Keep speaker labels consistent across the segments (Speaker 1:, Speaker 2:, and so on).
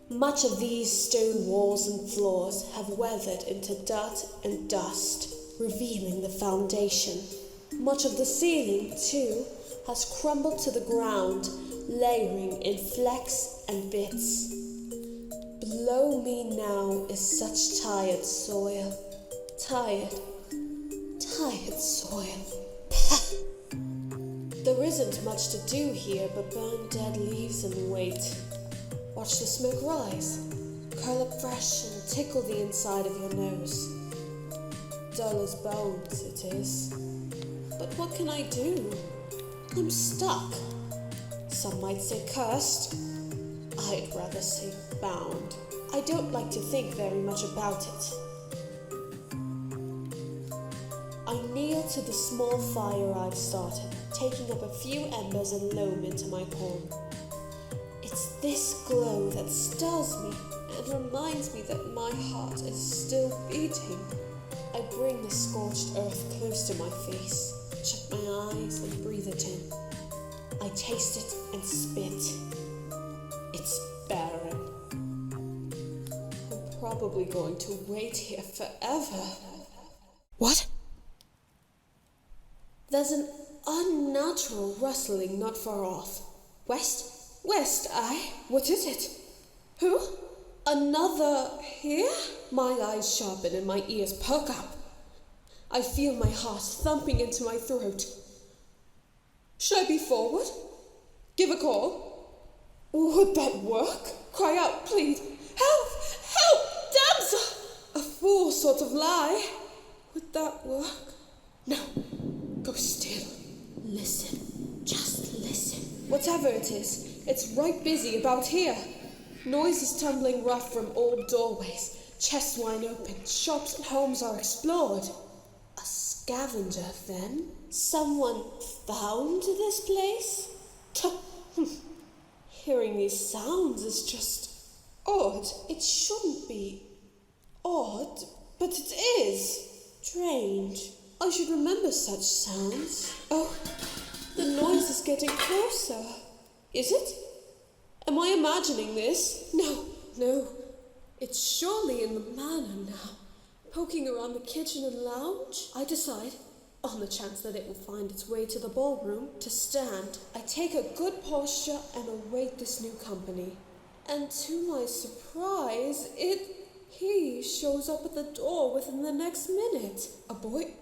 Speaker 1: Much of these stone walls and floors have weathered into dirt and dust, revealing the foundation. Much of the ceiling, too, has crumbled to the ground, layering in flecks and bits. Below me now is such tired soil. Tired soil. There isn't much to do here but burn dead leaves and wait. Watch the smoke rise, curl up fresh and tickle the inside of your nose. Dull as bones it is. But what can I do? I'm stuck. Some might say cursed. I'd rather say bound. I don't like to think very much about it. I kneel to the small fire I've started, taking up a few embers and loam into my palm. It's this glow that stirs me and reminds me that my heart is still beating. I bring the scorched earth close to my face, shut my eyes and breathe it in. I taste it and spit. It's barren. I'm probably going to wait here forever.
Speaker 2: What?
Speaker 1: There's an unnatural rustling not far off. West, aye. What is it? Who? Another here? My eyes sharpen and my ears perk up. I feel my heart thumping into my throat. Should I be forward? Give a call? Would that work? Cry out, plead. Help! Help! Damsel! A fool sort of lie. Would that work? No. Go still. Listen. Just listen. Whatever it is, it's right busy about here. Noises tumbling rough from old doorways, chests wide open, shops and homes are explored. A scavenger, then? Someone found this place? Hearing these sounds is just odd. It shouldn't be odd, but it is. Strange. I should remember such sounds. Oh, the noise is getting closer. Is it? Am I imagining this? No. It's surely in the manor now. Poking around the kitchen and lounge. I decide, on the chance that it will find its way to the ballroom, to stand. I take a good posture and await this new company. And to my surprise, he shows up at the door within the next minute. A boy?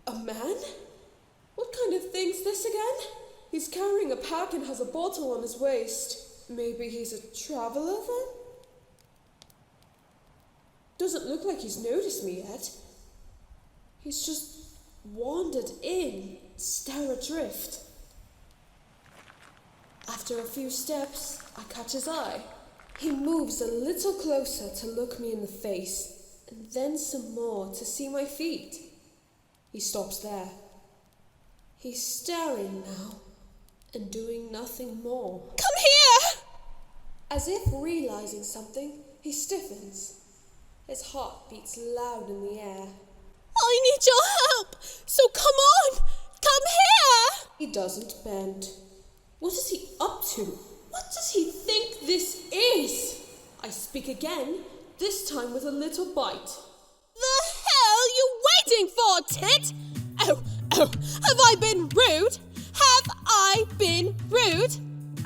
Speaker 1: A man? What kind of thing's this again? He's carrying a pack and has a bottle on his waist. Maybe he's a traveler then? Doesn't look like he's noticed me yet. He's just wandered in, stare adrift. After a few steps, I catch his eye. He moves a little closer to look me in the face, and then some more to see my feet. He stops there. He's staring now, and doing nothing more.
Speaker 2: Come here!
Speaker 1: As if realizing something, he stiffens. His heart beats loud in the air.
Speaker 2: I need your help, so come on! Come here!
Speaker 1: He doesn't bend. What is he up to? What does he think this is? I speak again, this time with a little bite.
Speaker 2: The hell you waiting for, tit? Oh, have I been rude? Have I been rude?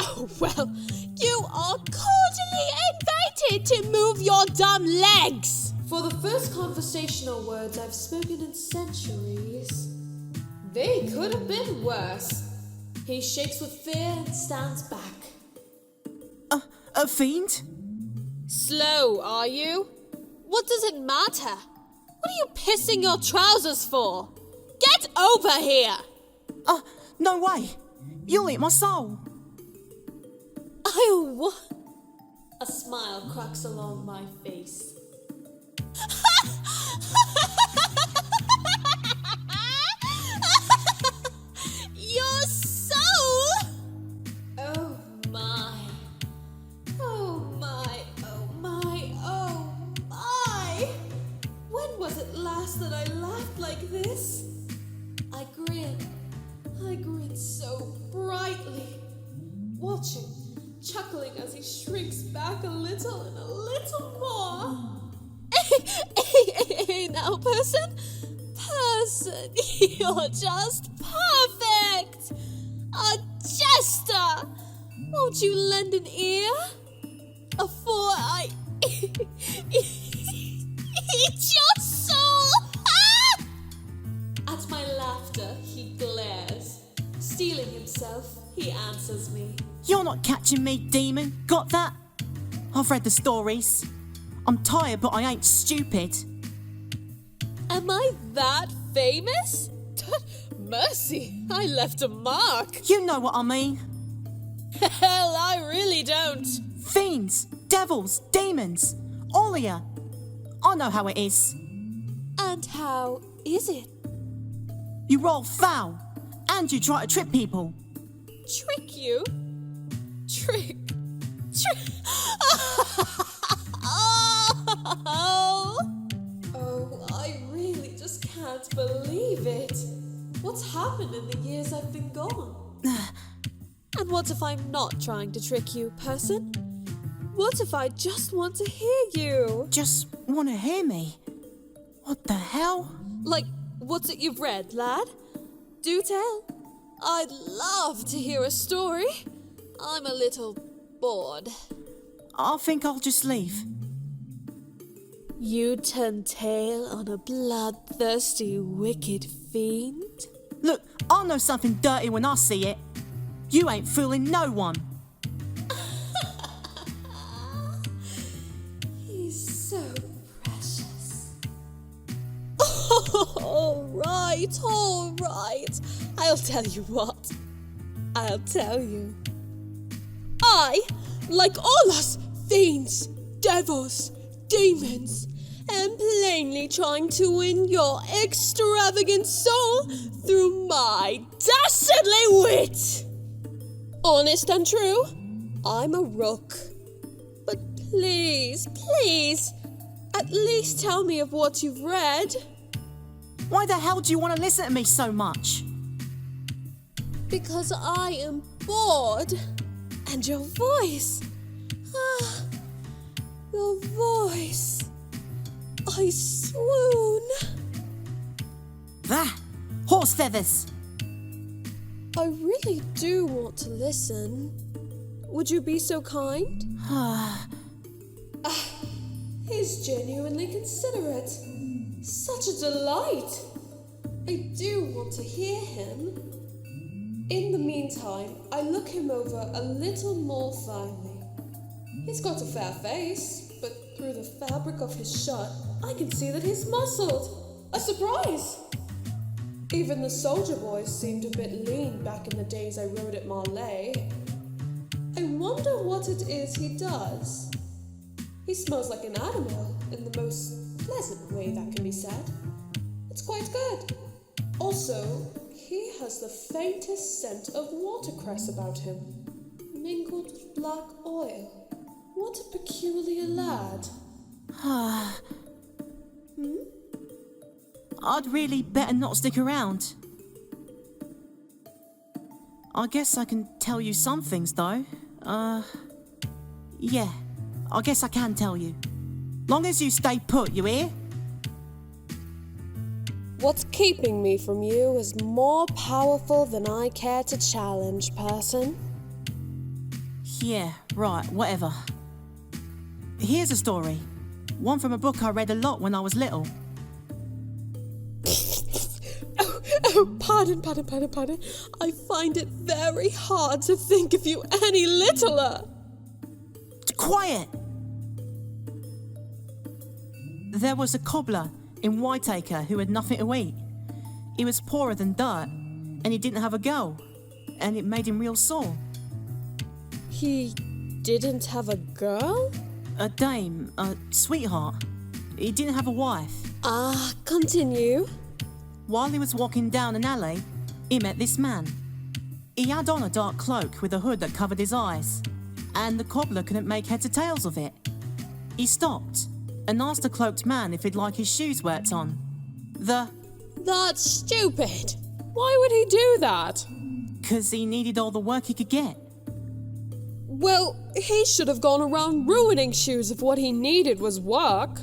Speaker 2: Oh, well, you are cordially invited to move your dumb legs.
Speaker 1: For the first conversational words I've spoken in centuries, they could have been worse. He shakes with fear and stands back.
Speaker 3: A fiend?
Speaker 2: Slow, are you? What does it matter? What are you pissing your trousers for? Get over here!
Speaker 3: No way. You'll eat my soul.
Speaker 2: Oh, what?
Speaker 1: A smile cracks along my face.
Speaker 2: Your soul?
Speaker 1: Oh my. Oh my. Oh my. Oh my. When was it last that I laughed like this? I grin so brightly, watching, chuckling as he shrinks back a little and a little more.
Speaker 2: Hey, now, person, you're just perfect. A jester. Won't you lend an ear? For I eat your soul. Ah!
Speaker 1: At my laughter, he glares. Steeling himself, he answers me.
Speaker 3: You're not catching me, demon. Got that? I've read the stories. I'm tired, but I ain't stupid.
Speaker 2: Am I that famous? Mercy, I left a mark.
Speaker 3: You know what I mean.
Speaker 2: Hell, I really don't.
Speaker 3: Fiends, devils, demons, all of ya. I know how it is.
Speaker 2: And how is it?
Speaker 3: You roll foul, and you try to trick people.
Speaker 2: Trick you? Trick.
Speaker 1: Oh, I really just can't believe it. What's happened in the years I've been gone?
Speaker 2: And what if I'm not trying to trick you, person? What if I just want to hear you?
Speaker 3: Just want to hear me? What the hell?
Speaker 2: Like, what's it you've read, lad? Do tell. I'd love to hear a story. I'm a little bored.
Speaker 3: I think I'll just leave.
Speaker 2: You turn tail on a bloodthirsty, wicked fiend?
Speaker 3: Look, I'll know something dirty when I see it. You ain't fooling no one.
Speaker 1: He's so precious.
Speaker 2: All right. I'll tell you what. I'll tell you. I, like all us fiends, devils, demons, am plainly trying to win your extravagant soul through my dastardly wit. Honest and true, I'm a rook. But please, at least tell me of what you've read.
Speaker 3: Why the hell do you want to listen to me so much?
Speaker 2: Because I am bored. And your voice. Your voice. I swoon.
Speaker 3: That horse feathers.
Speaker 2: I really do want to listen. Would you be so kind?
Speaker 1: He's genuinely considerate. Such a delight. I do want to hear him. In the meantime, I look him over a little more finely. He's got a fair face, but through the fabric of his shirt, I can see that he's muscled. A surprise! Even the soldier boys seemed a bit lean back in the days I rode at Marley. I wonder what it is he does. He smells like an animal in the most pleasant way that can be said. It's quite good. Also, he has the faintest scent of watercress about him, mingled with black oil. What a peculiar lad.
Speaker 3: I'd really better not stick around. I guess I can tell you some things, though. Yeah, I guess I can tell you. Long as you stay put, you hear?
Speaker 2: What's keeping me from you is more powerful than I care to challenge, person.
Speaker 3: Yeah, right, whatever. Here's a story. One from a book I read a lot when I was little.
Speaker 2: Pardon. I find it very hard to think of you any littler.
Speaker 3: Quiet! There was a cobbler in Whiteacre who had nothing to eat. He was poorer than dirt, and he didn't have a girl, and it made him real sore.
Speaker 2: He didn't have a girl?
Speaker 3: A dame, a sweetheart. He didn't have a wife.
Speaker 2: Continue.
Speaker 3: While he was walking down an alley, he met this man. He had on a dark cloak with a hood that covered his eyes, and the cobbler couldn't make heads or tails of it. He stopped and asked the cloaked man if he'd like his shoes worked on.
Speaker 2: That's stupid. Why would he do that?
Speaker 3: 'Cause he needed all the work he could get.
Speaker 1: Well, he should have gone around ruining shoes if what he needed was work.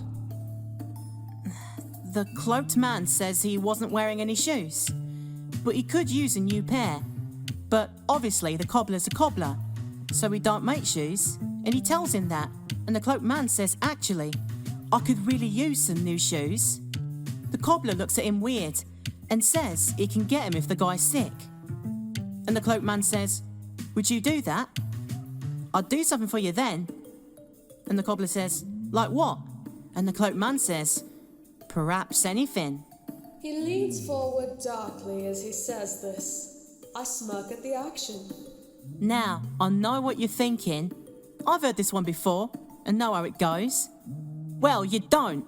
Speaker 3: The cloaked man says he wasn't wearing any shoes, but he could use a new pair. But obviously the cobbler's a cobbler, so he don't make shoes, and he tells him that. And the cloaked man says, actually, I could really use some new shoes. The cobbler looks at him weird and says he can get him if the guy's sick. And the cloaked man says, would you do that? I'd do something for you then. And the cobbler says, like what? And the cloaked man says, perhaps anything.
Speaker 1: He leans forward darkly as he says this. I smirk at the action.
Speaker 3: Now, I know what you're thinking. I've heard this one before and know how it goes. Well, you don't,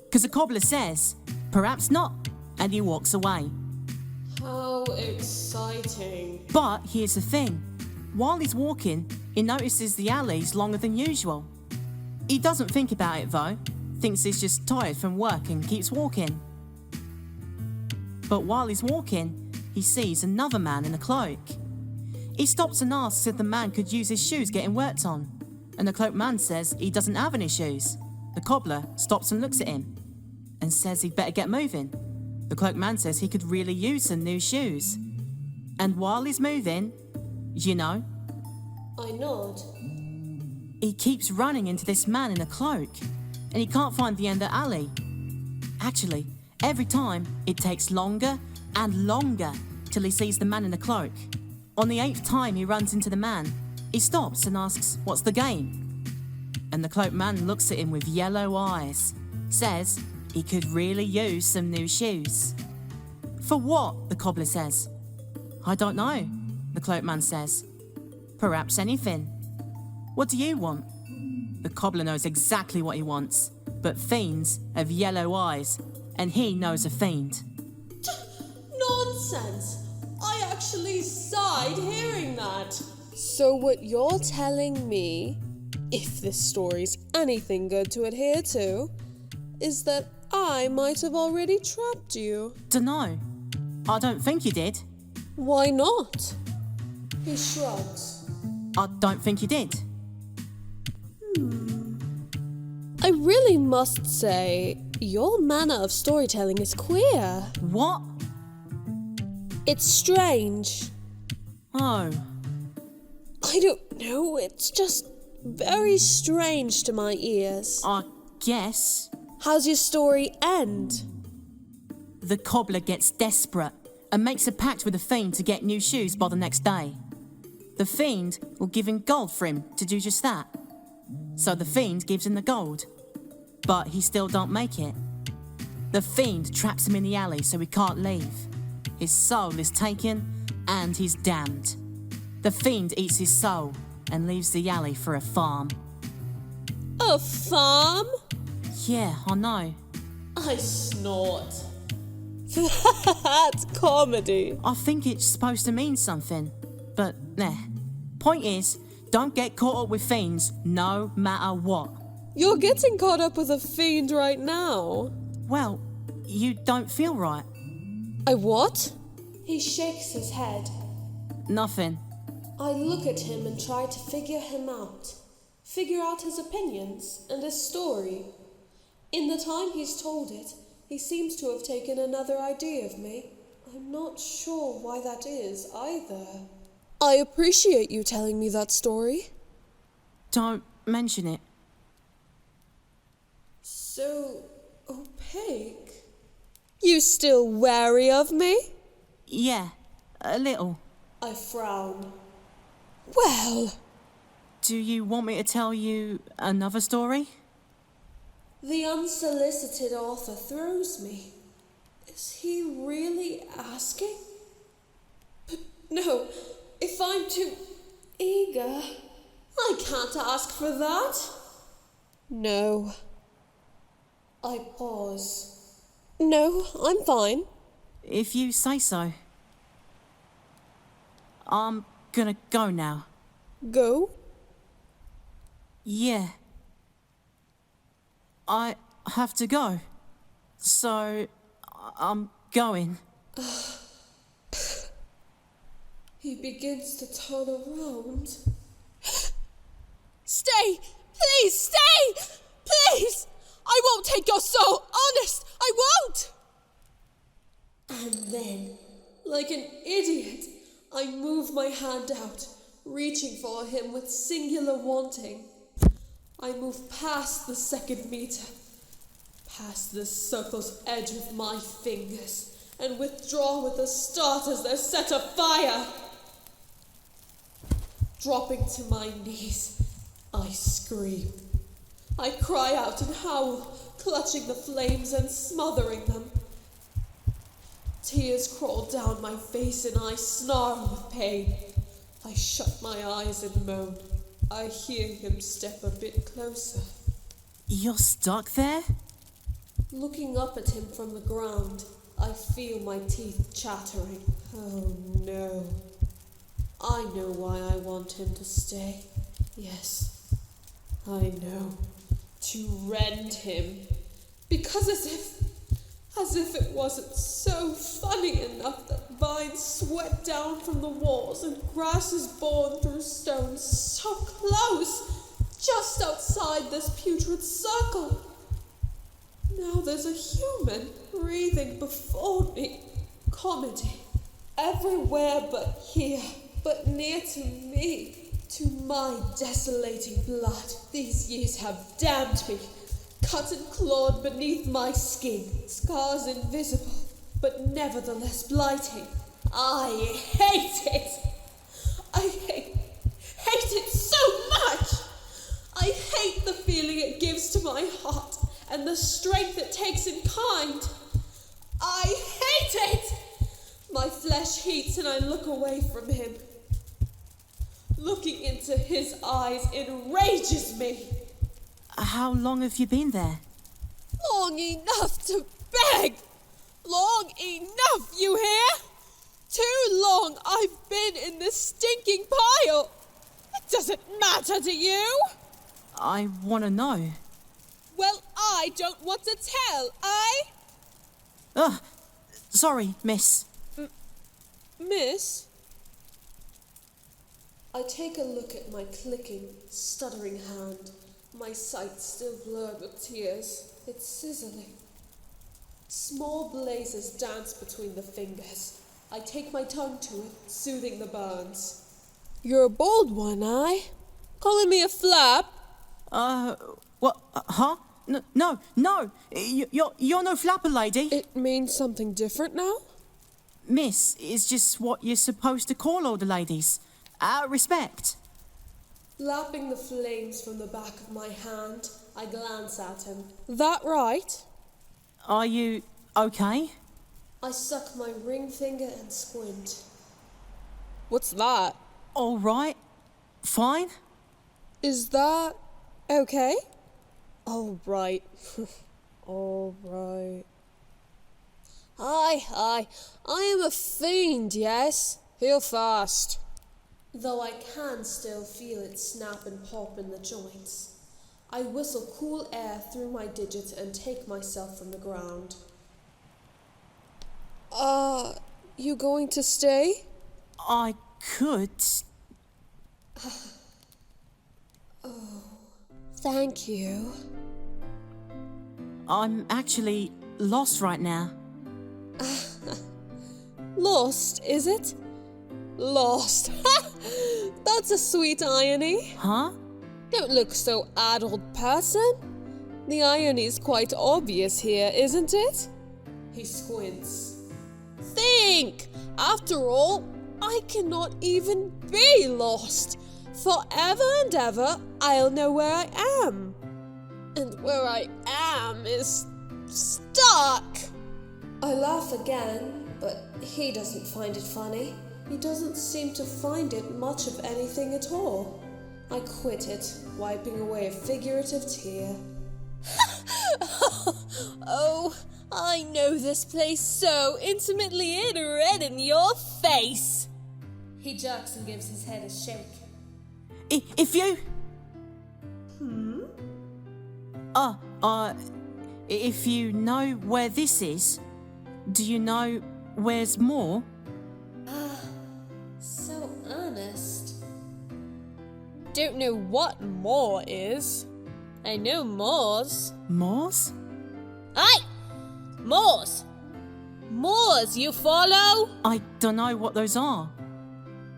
Speaker 3: because the cobbler says, perhaps not, and he walks away.
Speaker 1: How exciting.
Speaker 3: But here's the thing. While he's walking, he notices the alley's longer than usual. He doesn't think about it though, thinks he's just tired from work and keeps walking. But while he's walking, he sees another man in a cloak. He stops and asks if the man could use his shoes getting worked on, and the cloaked man says he doesn't have any shoes. The cobbler stops and looks at him and says he'd better get moving. The cloaked man says he could really use some new shoes. And while he's moving, you know,
Speaker 1: I nod.
Speaker 3: he keeps running into this man in a cloak, and he can't find the end of the alley. Actually, every time it takes longer and longer till he sees the man in the cloak. On the 8th time he runs into the man, he stops and asks, what's the game? And the cloaked man looks at him with yellow eyes, says he could really use some new shoes. For what? The cobbler says. I don't know, the cloaked man says. Perhaps anything. What do you want? The cobbler knows exactly what he wants, but fiends have yellow eyes, and he knows a fiend.
Speaker 1: Nonsense! I actually sighed hearing that. So what you're telling me, if this story's anything good to adhere to, is that I might have already trapped you.
Speaker 3: Dunno. I don't think you did.
Speaker 1: Why not? He shrugs.
Speaker 3: I don't think you did.
Speaker 1: I really must say, your manner of storytelling is queer.
Speaker 3: What?
Speaker 1: It's strange.
Speaker 3: Oh.
Speaker 1: I don't know, it's just very strange to my ears.
Speaker 3: I guess.
Speaker 1: How's your story end?
Speaker 3: The cobbler gets desperate and makes a pact with the fiend to get new shoes by the next day. The fiend will give him gold for him to do just that. So the fiend gives him the gold, but he still don't make it. The fiend traps him in the alley so he can't leave. His soul is taken and he's damned. The fiend eats his soul and leaves the alley for a farm.
Speaker 1: A farm?
Speaker 3: Yeah, I know.
Speaker 1: I snort. That's comedy.
Speaker 3: I think it's supposed to mean something, but nah. Point is, don't get caught up with fiends no matter what.
Speaker 1: You're getting caught up with a fiend right now.
Speaker 3: Well, you don't feel right.
Speaker 1: I what? He shakes his head.
Speaker 3: Nothing.
Speaker 1: I look at him and try to figure him out. Figure out his opinions and his story. In the time he's told it, he seems to have taken another idea of me. I'm not sure why that is either. I appreciate you telling me that story.
Speaker 3: Don't mention it.
Speaker 1: So opaque? You still wary of me?
Speaker 3: Yeah, a little.
Speaker 1: I frown. Well,
Speaker 3: Do you want me to tell you another story?
Speaker 1: the unsolicited author throws me. Is he really asking? But no, if I'm too eager, I can't ask for that. No. I pause. No, I'm fine.
Speaker 3: If you say so. I'm gonna go now.
Speaker 1: Go?
Speaker 3: Yeah. I have to go. So, I'm going.
Speaker 1: He begins to turn around.
Speaker 2: Please stay! Please! I won't take your soul, honest, I won't!
Speaker 1: And then, like an idiot, I move my hand out, reaching for him with singular wanting. I move past the second meter, past the circle's edge with my fingers, and withdraw with a start as they're set afire. Dropping to my knees, I scream. I cry out and howl, clutching the flames and smothering them. Tears crawl down my face and I snarl with pain. I shut my eyes and moan. I hear him step a bit closer.
Speaker 3: You're stuck there?
Speaker 1: Looking up at him from the ground, I feel my teeth chattering. Oh no. I know why I want him to stay. Yes, I know. To rend him. Because as if it wasn't so funny enough that vines sweat down from the walls and grass is born through stones so close, just outside this putrid circle. Now there's a human breathing before me. Comedy. Everywhere but here, but near to me. To my desolating blood, these years have damned me. Cut and clawed beneath my skin, scars invisible, but nevertheless blighting. I hate it. I hate it so much. I hate the feeling it gives to my heart and the strength it takes in kind. I hate it. My flesh heats and I look away from him. Looking into his eyes enrages me.
Speaker 3: How long have you been there?
Speaker 2: Long enough to beg! Long enough, you hear? Too long I've been in this stinking pile! It doesn't matter to you!
Speaker 3: I want to know.
Speaker 2: Well, I don't want to tell,
Speaker 3: Sorry, miss.
Speaker 2: Miss?
Speaker 1: I take a look at my clicking, stuttering hand. My sight still blurred with tears. It's sizzling. Small blazes dance between the fingers. I take my tongue to it, soothing the burns.
Speaker 2: You're a bold one, Calling me a flap?
Speaker 3: What? Huh? No. You're no flapper, lady.
Speaker 2: It means something different now?
Speaker 3: Miss is just what you're supposed to call all the ladies. Out of respect.
Speaker 1: Lapping the flames from the back of my hand, I glance at him.
Speaker 2: That right?
Speaker 3: Are you okay?
Speaker 1: I suck my ring finger and squint.
Speaker 2: What's that?
Speaker 3: All right. Fine.
Speaker 2: Is that okay? All right. All right. Aye. I am a fiend, yes. Heal fast.
Speaker 1: Though I can still feel it snap and pop in the joints. I whistle cool air through my digits and take myself from the ground.
Speaker 2: You going to stay?
Speaker 3: I could.
Speaker 2: Thank you.
Speaker 3: I'm actually lost right now.
Speaker 2: Lost, is it? Lost. That's a sweet irony.
Speaker 3: Huh?
Speaker 2: Don't look so addled, person. The irony's quite obvious here, isn't it?
Speaker 1: He squints.
Speaker 2: Think! After all, I cannot even be lost. Forever and ever, I'll know where I am. And where I am is stuck.
Speaker 1: I laugh again, but he doesn't find it funny. He doesn't seem to find it much of anything at all. I quit it, wiping away a figurative tear.
Speaker 2: Oh, I know this place so intimately it read in your face.
Speaker 1: He jerks and gives his head a shake.
Speaker 3: If you... If you know where this is, do you know where's Moor?
Speaker 1: So earnest.
Speaker 2: Don't know what Moor is. I know Moors.
Speaker 3: Moors?
Speaker 2: Aye! Moors! Moors, you follow?
Speaker 3: I don't know what those are.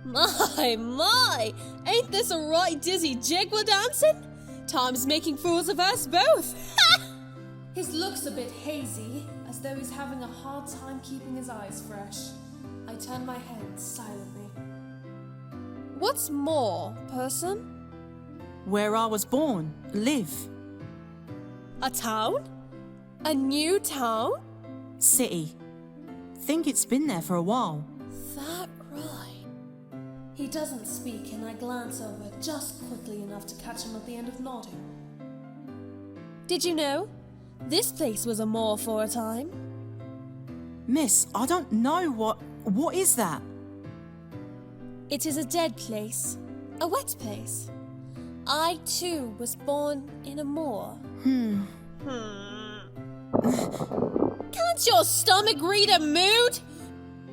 Speaker 2: My! Ain't this a right dizzy jig we're dancing? Tom's making fools of us both.
Speaker 4: His look's a bit hazy, as though he's having a hard time keeping his eyes fresh. I turn my head silently.
Speaker 2: What's Moor, person?
Speaker 3: Where I was born, live.
Speaker 2: A town? A new town?
Speaker 3: City. Think it's been there for a while.
Speaker 2: That right.
Speaker 4: He doesn't speak, and I glance over just quickly enough to catch him at the end of nodding.
Speaker 2: Did you know? This place was a moor for a time.
Speaker 3: Miss, I don't know what is that?
Speaker 2: It is a dead place. A wet place. I too was born in a moor. Can't your stomach read a mood?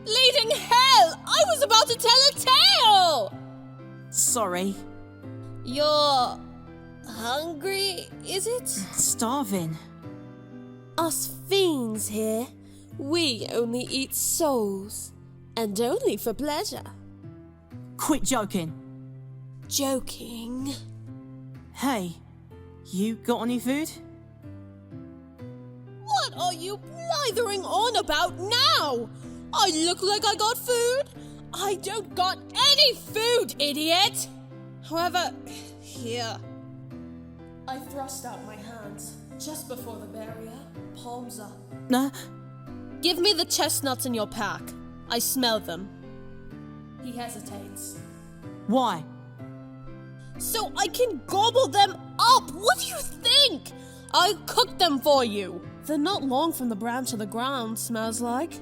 Speaker 2: Bleeding hell! I was about to tell a tale!
Speaker 3: Sorry.
Speaker 2: You're hungry, is it?
Speaker 3: Starving.
Speaker 2: Us fiends here, we only eat souls. And only for pleasure.
Speaker 3: Quit joking.
Speaker 2: Joking.
Speaker 3: Hey, you got any food?
Speaker 2: What are you blithering on about now? I look like I got food? I don't got any food, idiot! However, here.
Speaker 4: I thrust out my hands, just before the barrier, palms up.
Speaker 2: Give me the chestnuts in your pack. I smell them.
Speaker 4: He hesitates.
Speaker 3: Why?
Speaker 2: So I can gobble them up! What do you think? I'll cook them for you. They're not long from the branch to the ground, smells like.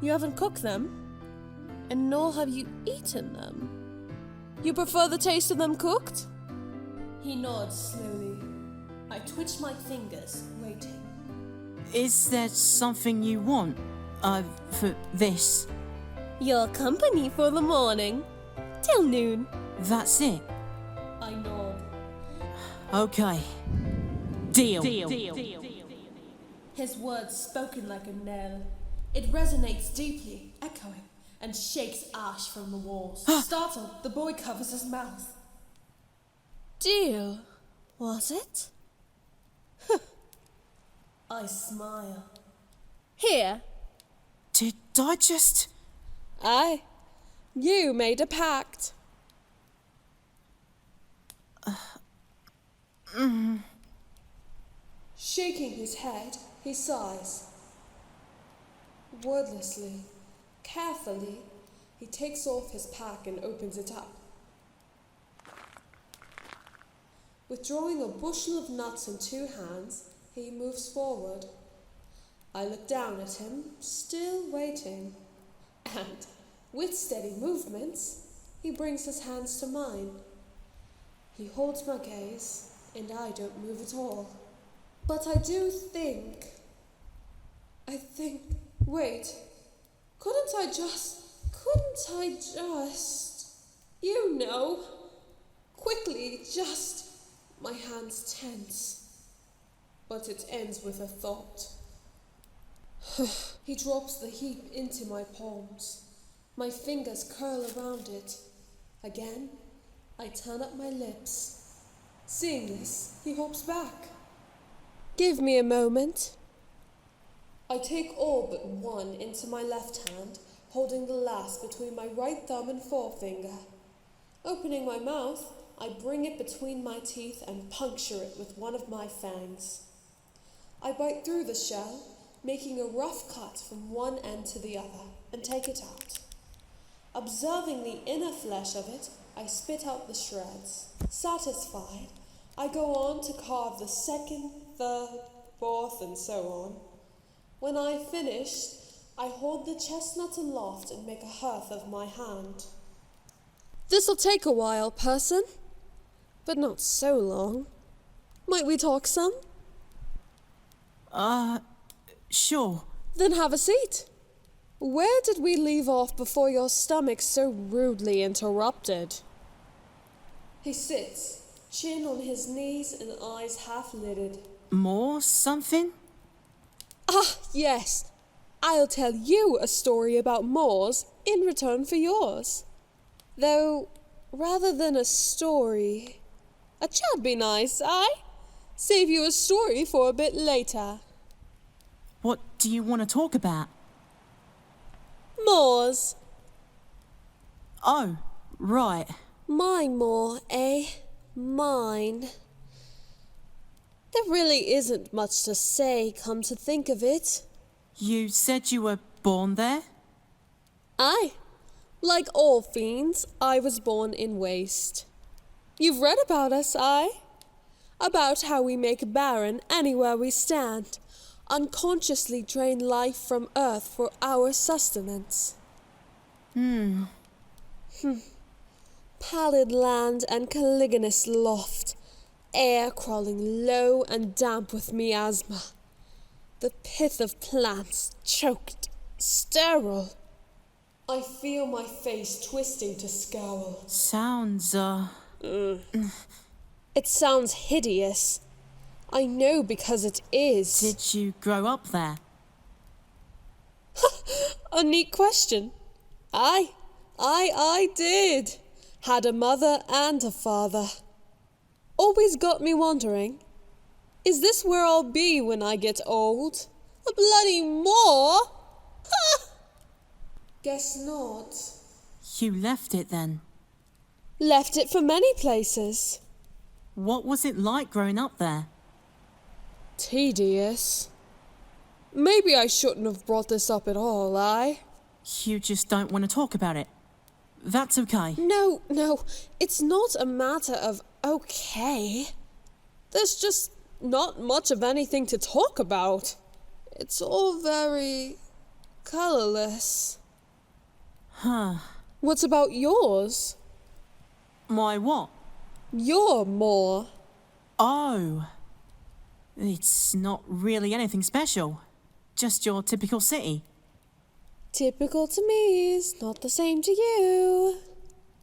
Speaker 2: You haven't cooked them, and nor have you eaten them. You prefer the taste of them cooked?
Speaker 4: He nods slowly. I twitch my fingers, waiting.
Speaker 3: Is there something you want? For this?
Speaker 2: Your company for the morning. Till noon.
Speaker 3: That's it?
Speaker 4: I nod.
Speaker 3: Okay. Deal.
Speaker 4: His words spoken like a knell. It resonates deeply, echoing, and shakes ash from the walls. Startled, the boy covers his mouth.
Speaker 2: Deal, was it?
Speaker 4: I smile.
Speaker 2: Here.
Speaker 3: Did I just...
Speaker 2: Aye. You made a pact.
Speaker 1: Shaking his head, he sighs. Wordlessly, carefully, he takes off his pack and opens it up. Withdrawing a bushel of nuts in 2 hands, he moves forward. I look down at him, still waiting, and, with steady movements, he brings his hands to mine. He holds my gaze, and I don't move at all. But I do think... Wait, couldn't I just... You know, quickly, just... My hands tense. But it ends with a thought. He drops the heap into my palms. My fingers curl around it. Again, I turn up my lips. Seeing this, he hops back.
Speaker 2: Give me a moment.
Speaker 1: I take all but one into my left hand, holding the last between my right thumb and forefinger. Opening my mouth, I bring it between my teeth and puncture it with one of my fangs. I bite through the shell, making a rough cut from one end to the other, and take it out. Observing the inner flesh of it, I spit out the shreds. Satisfied, I go on to carve the second, third, fourth, and so on. When I've finished, I hold the chestnut aloft and make a hearth of my hand.
Speaker 2: This'll take a while, person. But not so long. Might we talk some?
Speaker 3: Sure.
Speaker 2: Then have a seat. Where did we leave off before your stomach so rudely interrupted?
Speaker 1: He sits, chin on his knees and eyes half-lidded.
Speaker 3: More something?
Speaker 2: Ah, yes. I'll tell you a story about Moors in return for yours. Though, rather than a story, a chat'd be nice, aye? Save you a story for a bit later.
Speaker 3: What do you want to talk about?
Speaker 2: Moors.
Speaker 3: Oh, right.
Speaker 2: My Moor, eh? Mine. There really isn't much to say, come to think of it.
Speaker 3: You said you were born there?
Speaker 2: Aye. Like all fiends, I was born in waste. You've read about us, aye? About how we make barren anywhere we stand, unconsciously drain life from earth for our sustenance. Pallid land and caliginous loft, air crawling low and damp with miasma. The pith of plants choked, sterile.
Speaker 1: I feel my face twisting to scowl.
Speaker 3: Sounds,
Speaker 2: It sounds hideous. I know because it is.
Speaker 3: Did you grow up there?
Speaker 2: A neat question. I did. Had a mother and a father. Always got me wondering, is this where I'll be when I get old? A bloody Moor? Ha!
Speaker 1: Guess not.
Speaker 3: You left it then.
Speaker 2: Left it for many places.
Speaker 3: What was it like growing up there?
Speaker 2: Tedious. Maybe I shouldn't have brought this up at all, aye?
Speaker 3: You just don't want to talk about it. That's okay.
Speaker 2: No, it's not a matter of okay. There's just not much of anything to talk about. It's all very colourless.
Speaker 3: Huh.
Speaker 2: What's about yours?
Speaker 3: My what?
Speaker 2: Your Moor.
Speaker 3: Oh. It's not really anything special. Just your typical city.
Speaker 2: Typical to me is not the same to you.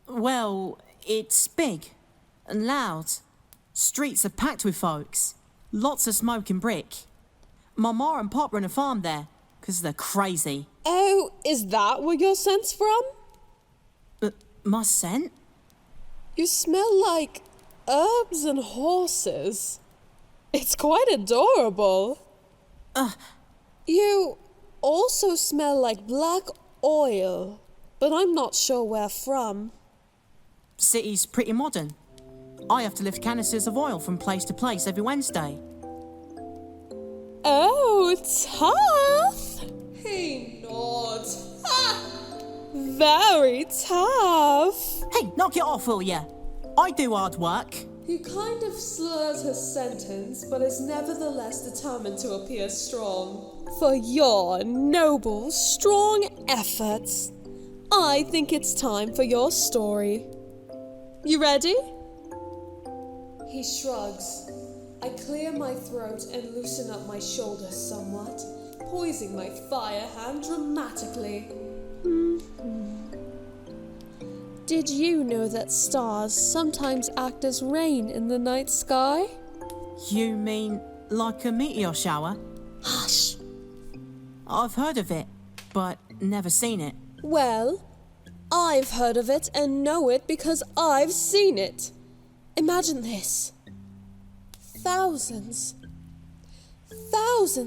Speaker 3: Well, it's big and loud. Streets are packed with folks. Lots of smoke and brick. My ma and pop run a farm there, 'cause they're crazy.
Speaker 2: Oh, is that where your scent's from?
Speaker 3: My scent?
Speaker 2: You smell like herbs and horses. It's quite adorable. You also smell like black oil, but I'm not sure where from.
Speaker 3: City's pretty modern. I have to lift canisters of oil from place to place every Wednesday.
Speaker 2: Oh, tough.
Speaker 1: He nods.
Speaker 2: Very tough.
Speaker 3: Hey, knock it off, will ya? I do hard work.
Speaker 1: He kind of slurs his sentence, but is nevertheless determined to appear strong.
Speaker 2: For your noble, strong efforts, I think it's time for your story. You ready?
Speaker 1: He shrugs. I clear my throat and loosen up my shoulders somewhat, poising my fire hand dramatically.
Speaker 2: Did you know that stars sometimes act as rain in the night sky?
Speaker 3: You mean like a meteor shower?
Speaker 2: Hush!
Speaker 3: I've heard of it, but never seen it.
Speaker 2: Well, I've heard of it and know it because I've seen it. Imagine this. Thousands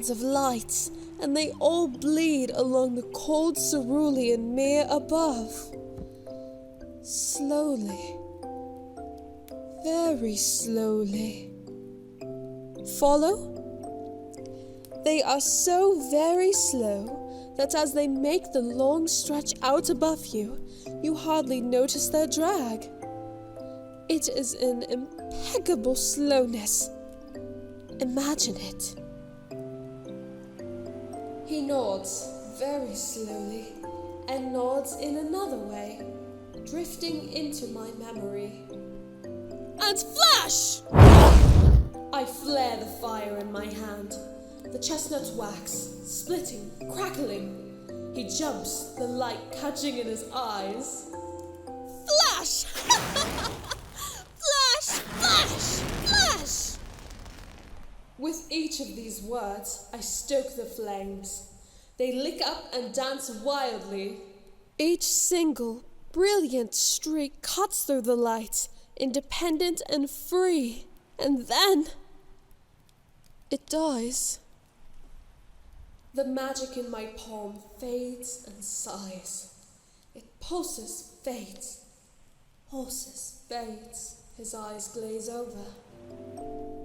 Speaker 2: of lights, and they all bleed along the cold cerulean mere above. Slowly. Very slowly. Follow? They are so very slow that as they make the long stretch out above you, you hardly notice their drag. It is an impeccable slowness. Imagine it.
Speaker 1: He nods very slowly and nods in another way, drifting into my memory.
Speaker 2: And flash!
Speaker 1: I flare the fire in my hand. The chestnuts wax, splitting, crackling. He jumps, the light catching in his eyes.
Speaker 2: Flash! Flash! Flash! Flash! Flash!
Speaker 1: With each of these words, I stoke the flames. They lick up and dance wildly.
Speaker 2: Each single, brilliant streak cuts through the light, independent and free. And then it dies.
Speaker 1: The magic in my palm fades and sighs. It pulses, fades. Pulses, fades. His eyes glaze over.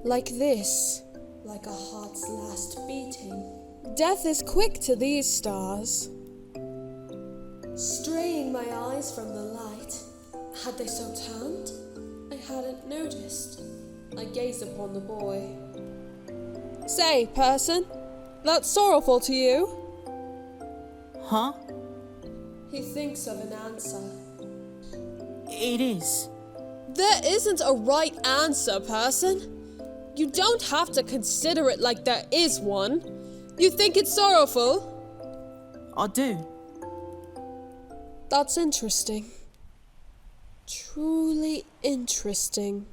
Speaker 2: Like this.
Speaker 1: Like a heart's last beating.
Speaker 2: Death is quick to these stars.
Speaker 1: Straying my eyes from the light. Had they so turned? I hadn't noticed. I gazed upon the boy.
Speaker 2: Say, person, that's sorrowful to you?
Speaker 3: Huh?
Speaker 1: He thinks of an answer.
Speaker 3: It is.
Speaker 2: There isn't a right answer, person. You don't have to consider it like there is one. You think it's sorrowful?
Speaker 3: I do.
Speaker 2: That's interesting. Truly interesting.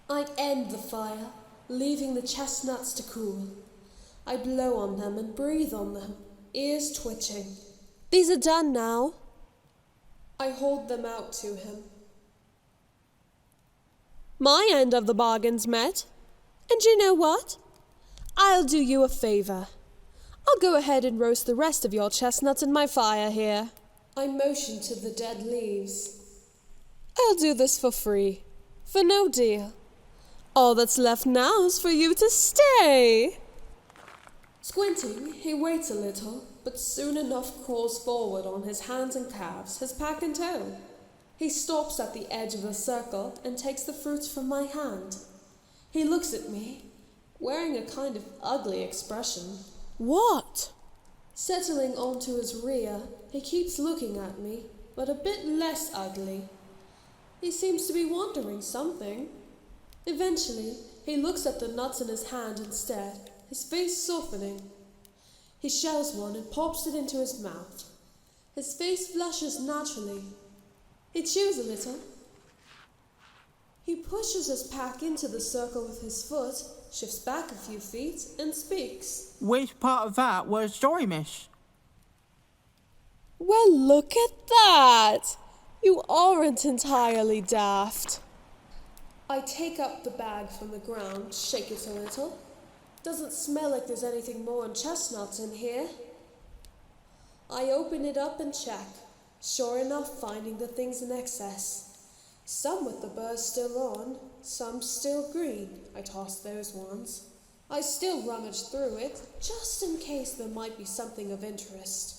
Speaker 1: I end the fire, leaving the chestnuts to cool. I blow on them and breathe on them, ears twitching.
Speaker 2: These are done now.
Speaker 1: I hold them out to him.
Speaker 2: My end of the bargain's met. And you know what? I'll do you a favor. I'll go ahead and roast the rest of your chestnuts in my fire here.
Speaker 1: I motion to the dead leaves.
Speaker 2: I'll do this for free. For no deal. All that's left now is for you to stay.
Speaker 1: Squinting, he waits a little, but soon enough crawls forward on his hands and calves, his pack in tow. He stops at the edge of the circle and takes the fruits from my hand. He looks at me, wearing a kind of ugly expression.
Speaker 2: What?
Speaker 1: Settling onto his rear, he keeps looking at me, but a bit less ugly. He seems to be wondering something. Eventually, he looks at the nuts in his hand instead, his face softening. He shells one and pops it into his mouth. His face flushes naturally. He chews a little. He pushes his pack into the circle with his foot, shifts back a few feet, and speaks.
Speaker 3: Which part of that was Dorimish?
Speaker 2: Well, look at that! You aren't entirely daft.
Speaker 1: I take up the bag from the ground, shake it a little. Doesn't smell like there's anything more than chestnuts in here. I open it up and check, sure enough finding the things in excess. Some with the burrs still on, some still green. I toss those ones. I still rummage through it, just in case there might be something of interest.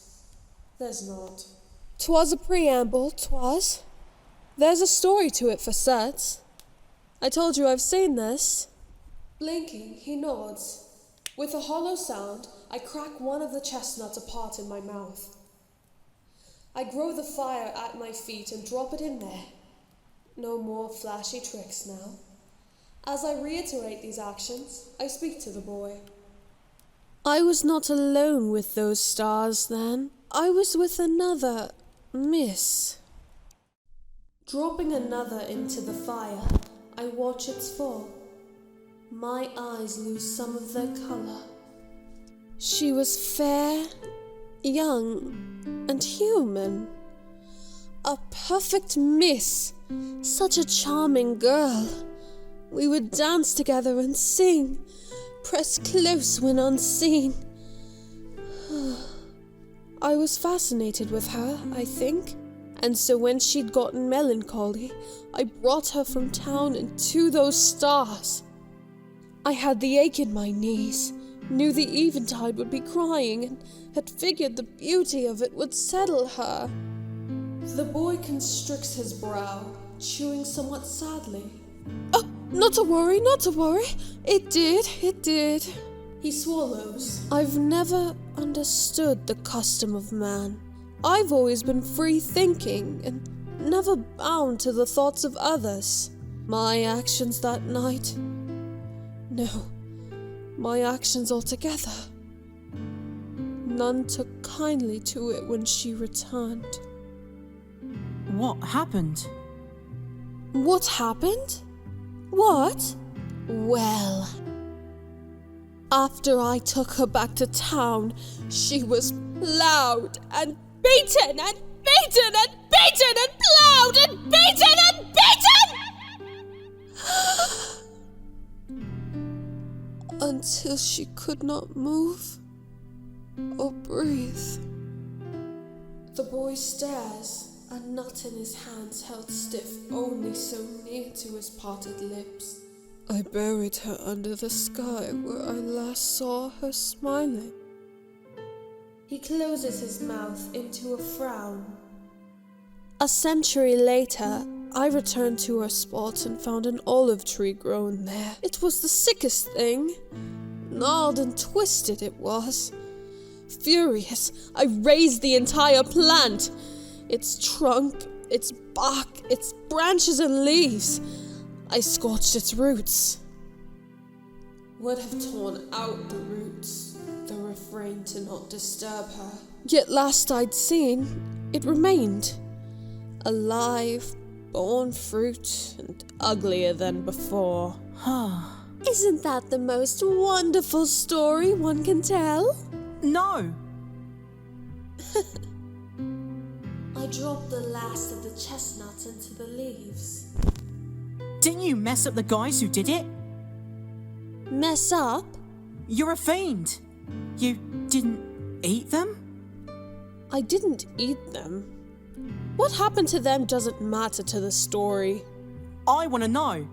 Speaker 1: There's not.
Speaker 2: 'Twas a preamble, 'twas. There's a story to it for certs. I told you I've seen this.
Speaker 1: Blinking, he nods. With a hollow sound, I crack one of the chestnuts apart in my mouth. I grow the fire at my feet and drop it in there. No more flashy tricks now. As I reiterate these actions, I speak to the boy.
Speaker 2: I was not alone with those stars then. I was with another miss.
Speaker 1: Dropping another into the fire, I watch its fall. My eyes lose some of their color.
Speaker 2: She was fair, young, and human. A perfect miss. Such a charming girl. We would dance together and sing, press close when unseen. I was fascinated with her, I think, and so when she'd gotten melancholy, I brought her from town and to those stars. I had the ache in my knees, knew the eventide would be crying, and had figured the beauty of it would settle her.
Speaker 1: The boy constricts his brow, chewing somewhat sadly.
Speaker 2: Oh, not to worry, not to worry. It did.
Speaker 1: He swallows.
Speaker 2: I've never understood the custom of man. I've always been free-thinking and never bound to the thoughts of others. My actions that night... No, my actions altogether. None took kindly to it when she returned.
Speaker 3: What happened?
Speaker 2: What happened?
Speaker 1: What? Well, after I took her back to town, she was plowed and beaten and beaten and beaten and plowed and beaten and beaten! Until she could not move or breathe. The boy stares, a nut in his hands held stiff only so near to his parted lips. I buried her under the sky where I last saw her smiling. He closes his mouth into a frown. A century later, I returned to her spot and found an olive tree grown there. It was the sickest thing. Gnarled and twisted it was. Furious, I razed the entire plant. Its trunk, its bark, its branches and leaves. I scorched its roots. Would have torn out the roots, the refrain to not disturb her. Yet last I'd seen, it remained. Alive, born fruit, and uglier than before. Isn't that the most wonderful story one can tell?
Speaker 3: No!
Speaker 1: I dropped the last of the chestnuts into the leaves.
Speaker 3: Didn't you mess up the guys who did it?
Speaker 1: Mess up?
Speaker 3: You're a fiend. You didn't eat them?
Speaker 1: I didn't eat them. What happened to them doesn't matter to the story.
Speaker 3: I want to know.